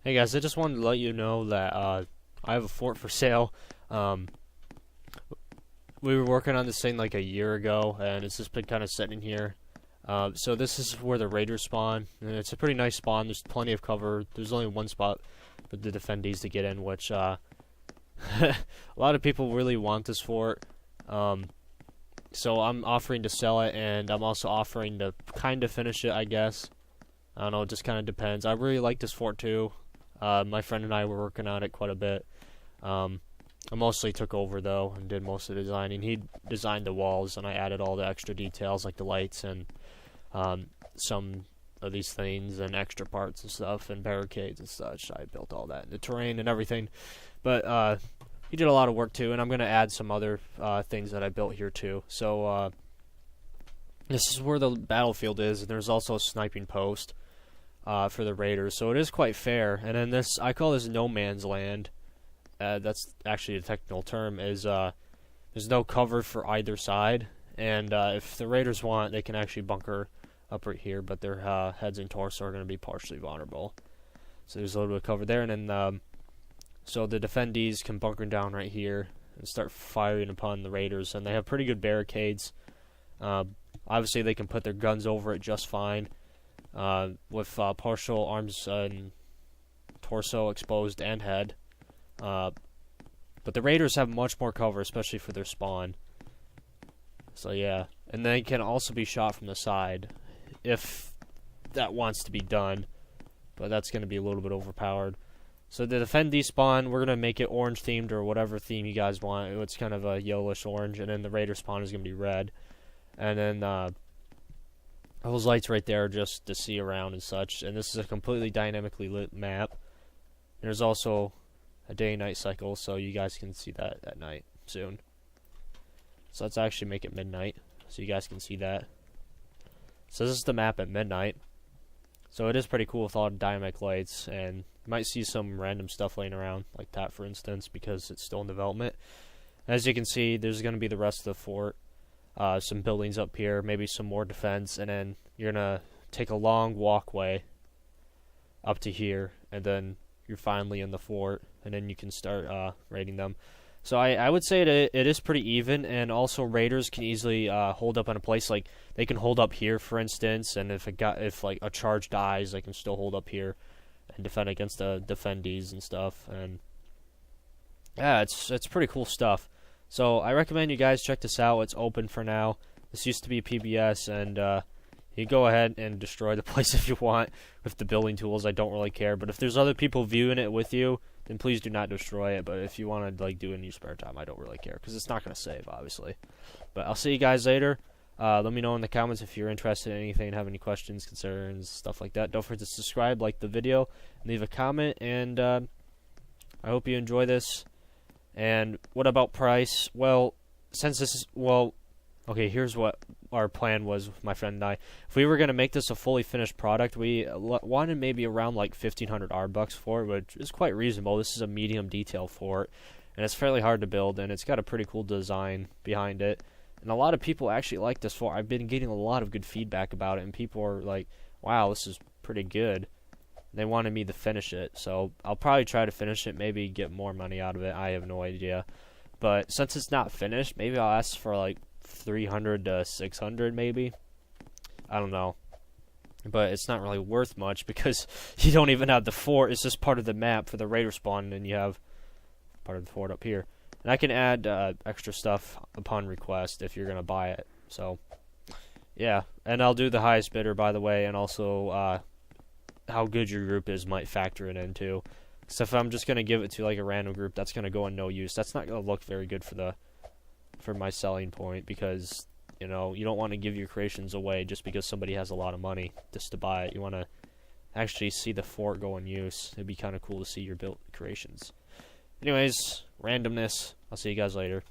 Hey guys, I just wanted to let you know that I have a fort for sale. Um, we were working on this thing like a year ago, and it's just been kind of sitting here. So this is where the raiders spawn, and it's a pretty nice spawn. There's plenty of cover. There's only one spot for the defendees to get in, which a lot of people really want this fort. So I'm offering to sell it, and I'm also offering to kind of finish it, I guess. I don't know, it just kind of depends. I really like this fort too. My friend and I were working on it quite a bit. I mostly took over though and did most of the designing. He designed the walls, and I added all the extra details like the lights and some of these things and extra parts and stuff and barricades and such. I built all that, the terrain and everything. But he did a lot of work too, and I'm gonna add some other things that I built here too. So this is where the battlefield is, and there's also a sniping post for the raiders, so it is quite fair. And then this, I call this no man's land. That's actually a technical term. Is there's no cover for either side, and if the raiders want, they can actually bunker up right here, but their heads and torso are going to be partially vulnerable. So there's a little bit of cover there, and then so the defendees can bunker down right here and start firing upon the raiders, and they have pretty good barricades. Obviously, they can put their guns over it just fine. With partial arms and torso exposed and head. But the raiders have much more cover, especially for their spawn. So yeah, and they can also be shot from the side if that wants to be done, but that's going to be a little bit overpowered. So the defendee spawn, we're going to make it orange themed or whatever theme you guys want. It's kind of a yellowish orange, and then the raider spawn is going to be red. And then those lights right there are just to see around and such. And this is a completely dynamically lit map. There's also a day and night cycle, so you guys can see that at night soon. So let's actually make it midnight, so you guys can see that. So this is the map at midnight. So it is pretty cool with all the dynamic lights, and you might see some random stuff laying around, like that for instance, because it's still in development. As you can see, there's going to be the rest of the fort. Some buildings up here, maybe some more defense, and then you're going to take a long walkway up to here, and then you're finally in the fort, and then you can start raiding them. So I would say that it is pretty even, and also raiders can easily hold up on a place. Like they can hold up here, for instance, and if like a charge dies, they can still hold up here and defend against the defendees and stuff. And yeah, it's pretty cool stuff. So I recommend you guys check this out. It's open for now. This used to be PBS, and you go ahead and destroy the place if you want with the building tools. I don't really care. But if there's other people viewing it with you, then please do not destroy it. But if you want to like do it in your spare time, I don't really care because it's not going to save, obviously. But I'll see you guys later. Let me know in the comments if you're interested in anything, have any questions, concerns, stuff like that. Don't forget to subscribe, like the video, and leave a comment. And I hope you enjoy this. And what about price? Well, since this is, okay, here's what our plan was with my friend and I. If we were going to make this a fully finished product, we wanted maybe around like 1,500 R-bucks for it, which is quite reasonable. This is a medium detail fort, and it's fairly hard to build, and it's got a pretty cool design behind it. And a lot of people actually like this fort. I've been getting a lot of good feedback about it, and people are like, wow, this is pretty good. They wanted me to finish it, so I'll probably try to finish it, maybe get more money out of it. I have no idea. But since it's not finished, maybe I'll ask for like 300 to 600 maybe. I don't know. But it's not really worth much because you don't even have the fort. It's just part of the map for the raider spawn, and you have part of the fort up here. And I can add extra stuff upon request if you're going to buy it. So, yeah. And I'll do the highest bidder, by the way, and also how good your group is might factor it in too. So if I'm just going to give it to like a random group, that's going to go in no use. That's not going to look very good for my selling point, because you know you don't want to give your creations away just because somebody has a lot of money just to buy it. You want to actually see the fort go in use. It'd be kind of cool to see your built creations. Anyways, randomness. I'll see you guys later.